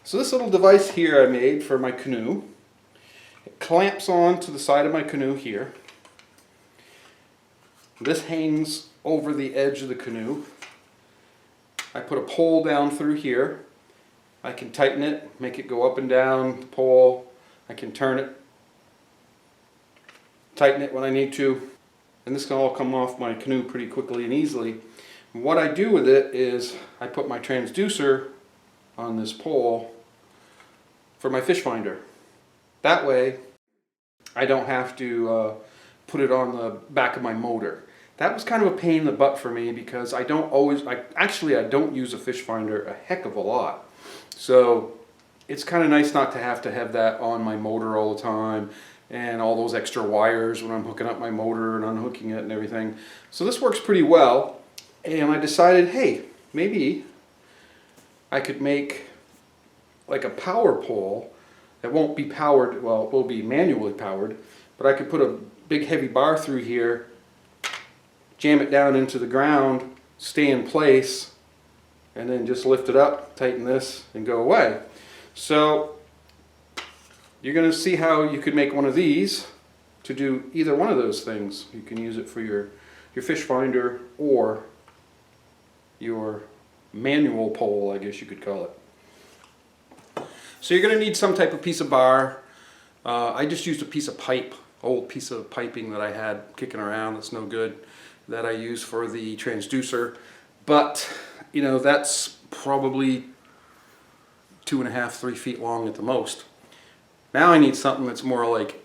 So this little device here I made for my canoe, it clamps on to the side of my canoe here. This hangs over the edge of the canoe. I put a pole down through here. I can tighten it, make it go up and down the pole. I can turn it, tighten it when I need to. And this can all come off my canoe pretty quickly and easily. And what I do with it is I put my transducer on this pole for my fish finder. That way I don't have to put it on the back of my motor. That was kind of a pain in the butt for me because I don't use a fish finder a heck of a lot. So it's kind of nice not to have that on my motor all the time and all those extra wires when I'm hooking up my motor and unhooking it and everything. So this works pretty well, and I decided, hey, maybe I could make like a power pole that won't be powered, well, it will be manually powered, but I could put a big heavy bar through here, jam it down into the ground, stay in place, and then just lift it up, tighten this, and go away. So you're going to see how you could make one of these to do either one of those things. You can use it for your fish finder or your manual pole, I guess you could call it. So you're going to need some type of piece of bar. I just used a piece of pipe, old piece of piping that I had kicking around that's no good, that I use for the transducer. But, you know, that's probably 2.5, 3 feet long at the most. Now I need something that's more like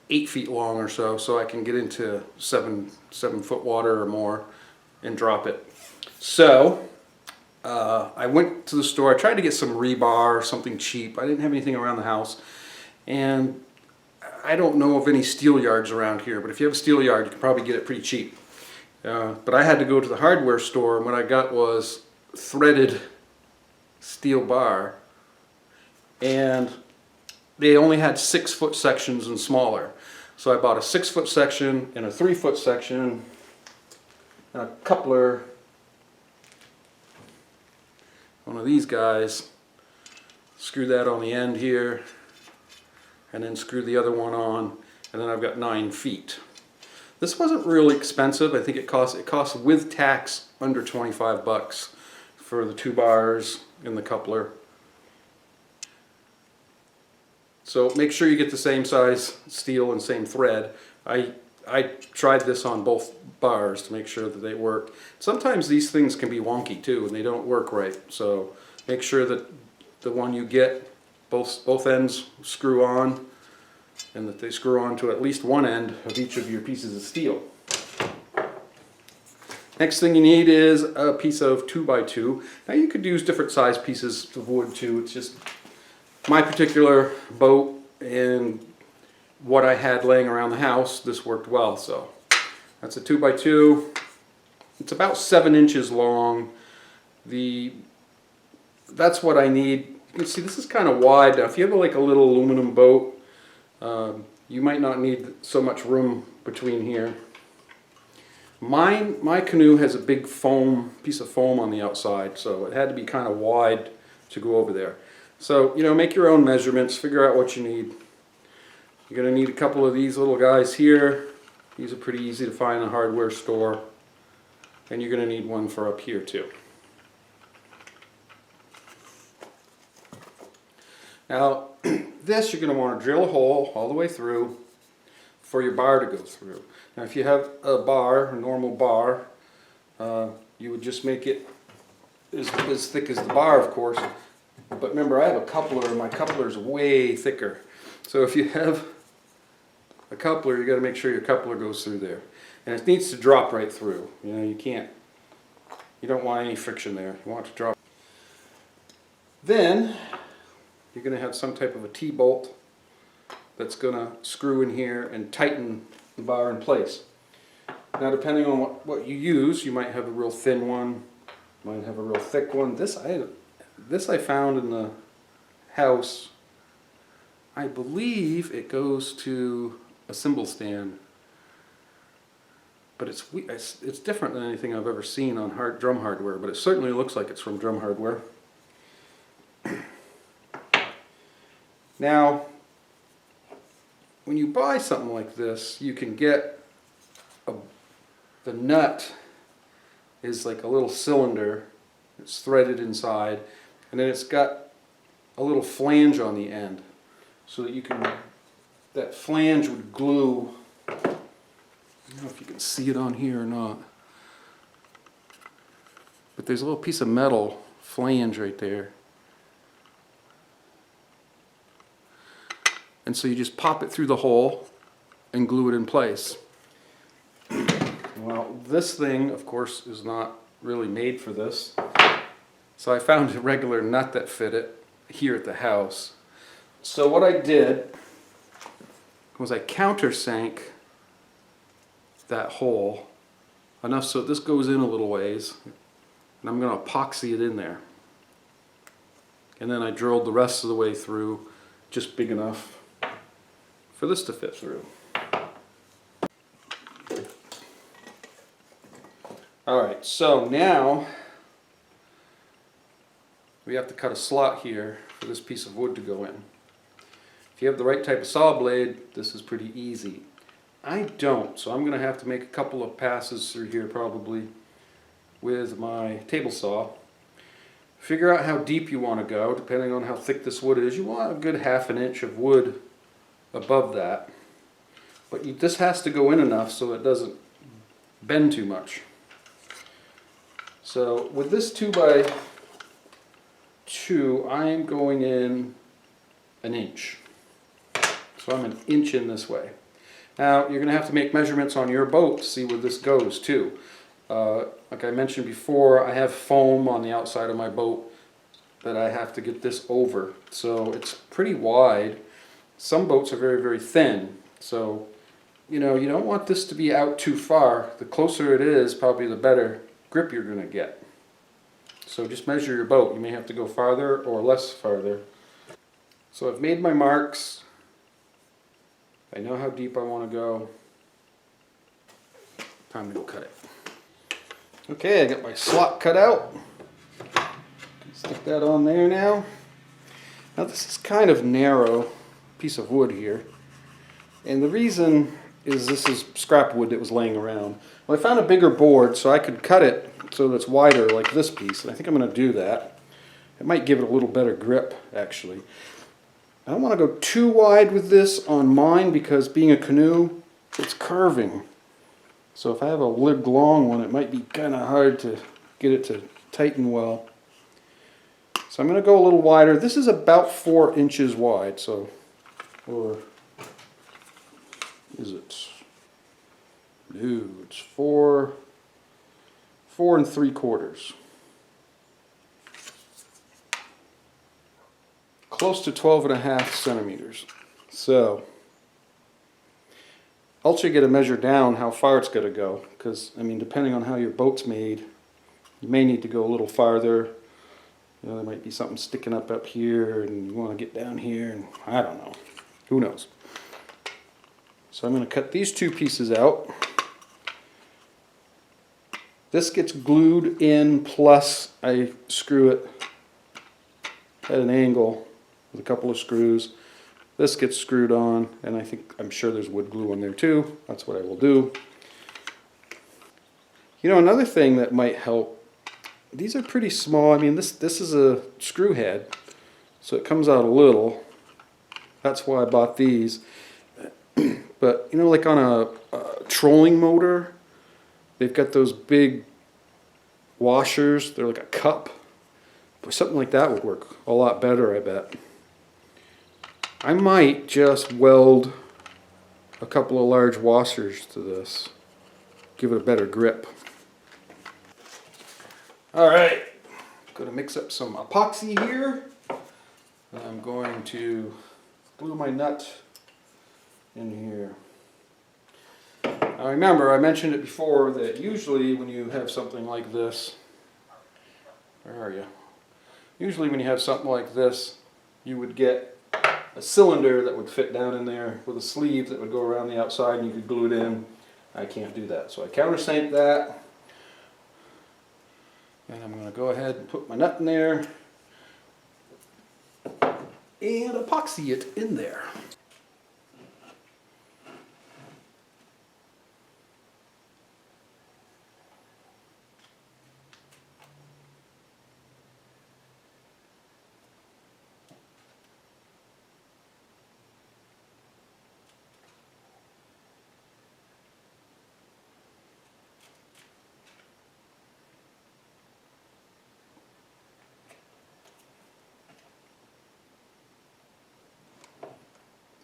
8 feet long or so I can get into 7 foot water or more and drop it. So I went to the store. I tried to get some rebar, something cheap. I didn't have anything around the house, and I don't know of any steel yards around here, but if you have a steel yard you can probably get it pretty cheap. But I had to go to the hardware store, and what I got was threaded steel bar, and they only had 6 foot sections and smaller. So I bought a 6 foot section and a 3 foot section and a coupler, one of these guys. Screw that on the end here, and then screw the other one on, and then I've got 9 feet. This wasn't really expensive. I think it costs with tax under 25 bucks for the 2 bars and the coupler. So make sure you get the same size steel and same thread. I tried this on both bars to make sure that they work. Sometimes these things can be wonky too, and they don't work right. So make sure that the one you get, both ends screw on, and that they screw on to at least one end of each of your pieces of steel. Next thing you need is a piece of 2x2. Now you could use different size pieces of wood too. It's just my particular boat and what I had laying around the house, this worked well. So that's a 2x2. It's about 7 inches long. That's what I need. You can see this is kind of wide. Now if you have like a little aluminum boat, you might not need so much room between here. My canoe has a big piece of foam on the outside, so it had to be kind of wide to go over there. So, you know, make your own measurements, figure out what you need. You're going to need a couple of these little guys here. These are pretty easy to find in a hardware store. And you're going to need one for up here too. Now, this you're going to want to drill a hole all the way through for your bar to go through. Now if you have a normal bar, you would just make it as thick as the bar, of course. But remember, I have a coupler, and my coupler is way thicker. So if you have a coupler, you got to make sure your coupler goes through there, and it needs to drop right through. You know, you don't want any friction there. You want it to drop. Then you're going to have some type of a T-bolt that's going to screw in here and tighten the bar in place. Now, depending on what you use, you might have a real thin one, might have a real thick one. This I found in the house. I believe it goes to a cymbal stand, but it's different than anything I've ever seen on drum hardware, but it certainly looks like it's from drum hardware. Now, when you buy something like this, you can get the nut is like a little cylinder. It's threaded inside, and then it's got a little flange on the end, so that you can, that flange would glue. I don't know if you can see it on here or not, but there's a little piece of metal flange right there. And so you just pop it through the hole and glue it in place. Well, this thing, of course, is not really made for this. So I found a regular nut that fit it here at the house. So what I did was I countersank that hole enough so this goes in a little ways, and I'm going to epoxy it in there. And then I drilled the rest of the way through, just big enough for this to fit through. Alright, so now we have to cut a slot here for this piece of wood to go in. If you have the right type of saw blade, this is pretty easy. I don't, so I'm going to have to make a couple of passes through here probably with my table saw. Figure out how deep you want to go, depending on how thick this wood is. You want a good 1/2 inch of wood above that. But this has to go in enough so it doesn't bend too much. So with this 2x2, I'm going in 1 inch. So I'm 1 inch in this way. Now you're going to have to make measurements on your boat to see where this goes too. Like I mentioned before, I have foam on the outside of my boat that I have to get this over. So it's pretty wide. Some boats are very, very thin. So, you know, you don't want this to be out too far. The closer it is, probably the better grip you're going to get. So just measure your boat. You may have to go farther or less farther. So I've made my marks. I know how deep I want to go. Time to go cut it. Okay, I got my slot cut out. Stick that on there now. Now this is kind of narrow piece of wood here. And the reason is this is scrap wood that was laying around. Well, I found a bigger board so I could cut it so that it's wider like this piece. And I think I'm going to do that. It might give it a little better grip actually. I don't want to go too wide with this on mine because being a canoe, it's curving. So if I have a big long one, it might be kind of hard to get it to tighten well. So I'm going to go a little wider. This is about 4 inches wide, so, or is it? No, it's 4 3/4. Close to 12.5 centimeters. So I'll try to get a measure down how far it's going to go, because I mean, depending on how your boat's made, you may need to go a little farther. You know, there might be something sticking up here, and you want to get down here, and I don't know. Who knows? So I'm going to cut these 2 pieces out. This gets glued in, plus I screw it at an angle with a couple of screws. This gets screwed on, and I'm sure there's wood glue on there too. That's what I will do. You know, another thing that might help, these are pretty small. I mean, this is a screw head, so it comes out a little. That's why I bought these. But, you know, like on a trolling motor, they've got those big washers. They're like a cup. But something like that would work a lot better, I bet. I might just weld a couple of large washers to this. Give it a better grip. Alright, going to mix up some epoxy here. I'm going to glue my nut in here. Now remember, I mentioned it before that usually when you have something like this, where are you? Usually when you have something like this, you would get a cylinder that would fit down in there with a sleeve that would go around the outside and you could glue it in. I can't do that, so I countersink that. And I'm going to go ahead and put my nut in there. and epoxy it in there.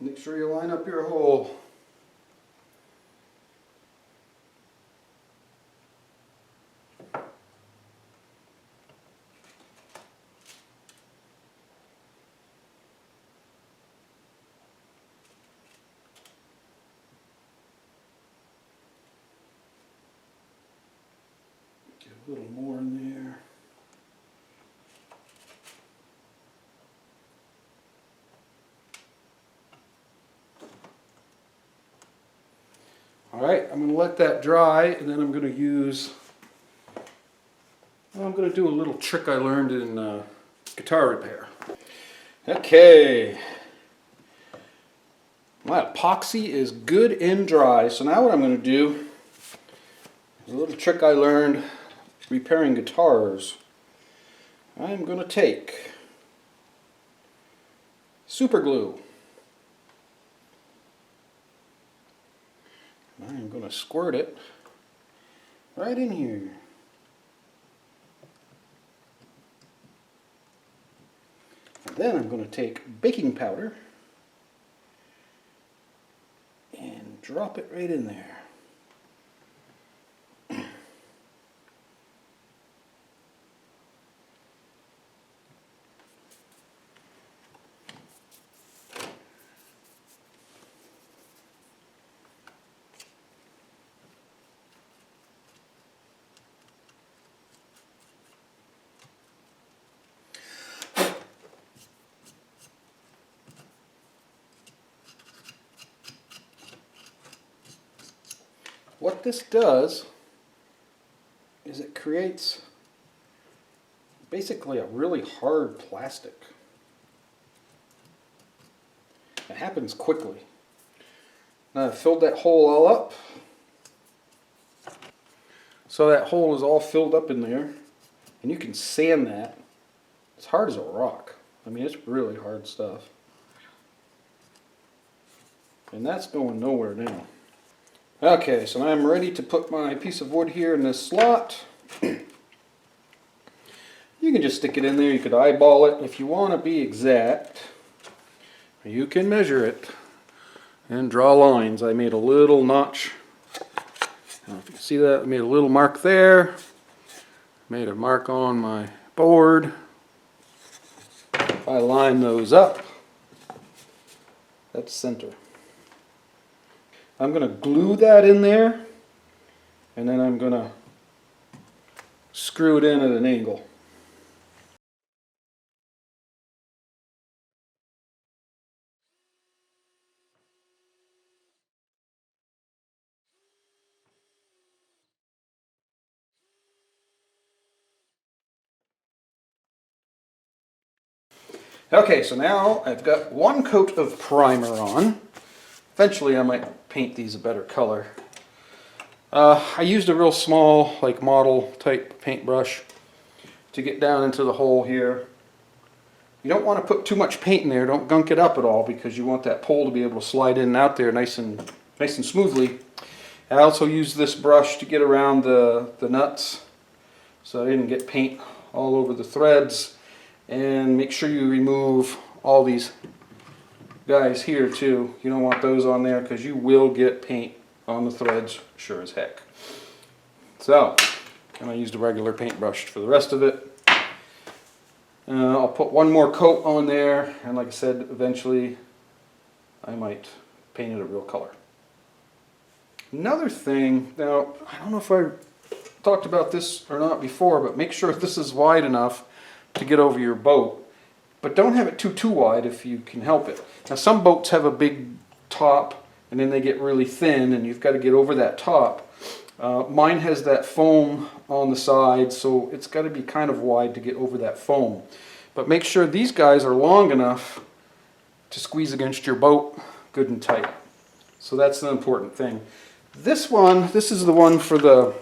Make sure you line up your hole. Get a little more in there. Alright, I'm going to let that dry, and then I'm going to use, well, I'm going to do a little trick I learned in guitar repair. Okay, my epoxy is good and dry, so now what I'm going to do is a little trick I learned repairing guitars. I'm going to take super glue. I'm going to squirt it right in here. And then I'm going to take baking powder and drop it right in there. What this does is it creates basically a really hard plastic. It happens quickly. Now I've filled that hole all up. So that hole is all filled up in there, and you can sand that. It's hard as a rock. I mean, it's really hard stuff. And that's going nowhere now. Okay, so now I'm ready to put my piece of wood here in this slot. You can just stick it in there, you could eyeball it. If you want to be exact, you can measure it and draw lines. I made a little notch. I don't know if you can see that. I made a little mark there. Made a mark on my board. If I line those up, that's center. I'm going to glue that in there, and then I'm going to screw it in at an angle. Okay, so now I've got one coat of primer on. Eventually I might paint these a better color. I used a real small, like model type paintbrush to get down into the hole here. You don't want to put too much paint in there, don't gunk it up at all, because you want that pole to be able to slide in and out there nice and smoothly. I also used this brush to get around the nuts so I didn't get paint all over the threads. And make sure you remove all these guys here too. You don't want those on there because you will get paint on the threads, sure as heck. So, and I used a regular paintbrush for the rest of it. I'll put one more coat on there, and like I said, eventually I might paint it a real color. Another thing, now I don't know if I talked about this or not before, but make sure this is wide enough to get over your boat, but don't have it too wide if you can help it. Now some boats have a big top and then they get really thin and you've got to get over that top. Mine has that foam on the side, so it's got to be kind of wide to get over that foam. But make sure these guys are long enough to squeeze against your boat good and tight. So that's the important thing. This is the one for the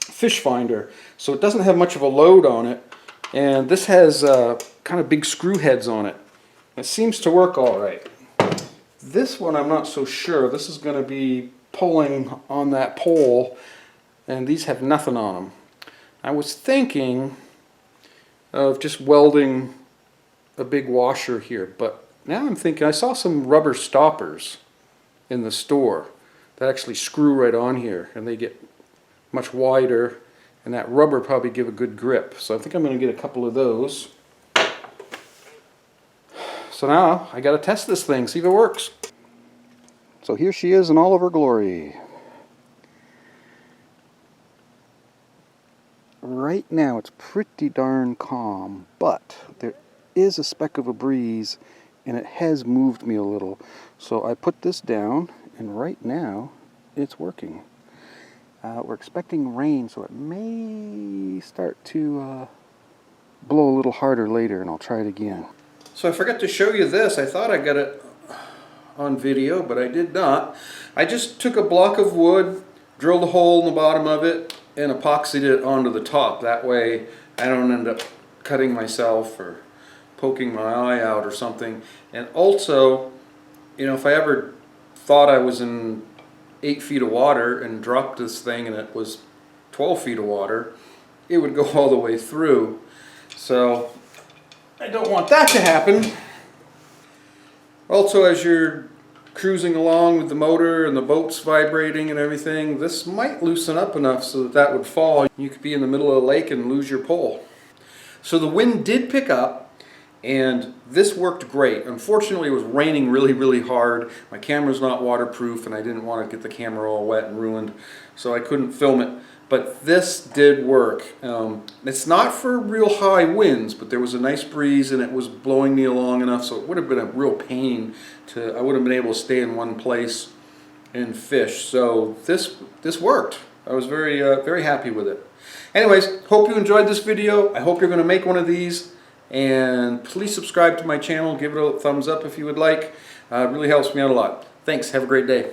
fish finder. So it doesn't have much of a load on it. And this has kind of big screw heads on it. It seems to work all right. This one I'm not so sure. This is going to be pulling on that pole, and these have nothing on them. I was thinking of just welding a big washer here, but now I'm thinking I saw some rubber stoppers in the store that actually screw right on here, and they get much wider, and that rubber probably give a good grip. So I think I'm going to get a couple of those. So now I got to test this thing, see if it works. So here she is in all of her glory. Right now it's pretty darn calm, but there is a speck of a breeze and it has moved me a little. So I put this down and right now it's working. We're expecting rain, so it may start to blow a little harder later, and I'll try it again. So I forgot to show you this. I thought I got it on video, but I did not. I just took a block of wood, drilled a hole in the bottom of it, and epoxied it onto the top. That way I don't end up cutting myself or poking my eye out or something. And also, you know, if I ever thought I was in 8 feet of water and dropped this thing and it was 12 feet of water, it would go all the way through. So I don't want that to happen. Also, as you're cruising along with the motor and the boat's vibrating and everything, this might loosen up enough so that that would fall. You could be in the middle of the lake and lose your pole. So the wind did pick up and this worked great. Unfortunately, it was raining really, really hard. My camera's not waterproof and I didn't want to get the camera all wet and ruined, so I couldn't film it. But this did work. It's not for real high winds, but there was a nice breeze and it was blowing me along enough, so it would have been a real pain I would have been able to stay in one place and fish. So this worked. I was very very happy with it. Anyways, hope you enjoyed this video. I hope you're going to make one of these, and please subscribe to my channel. Give it a thumbs up if you would like. It really helps me out a lot. Thanks. Have a great day.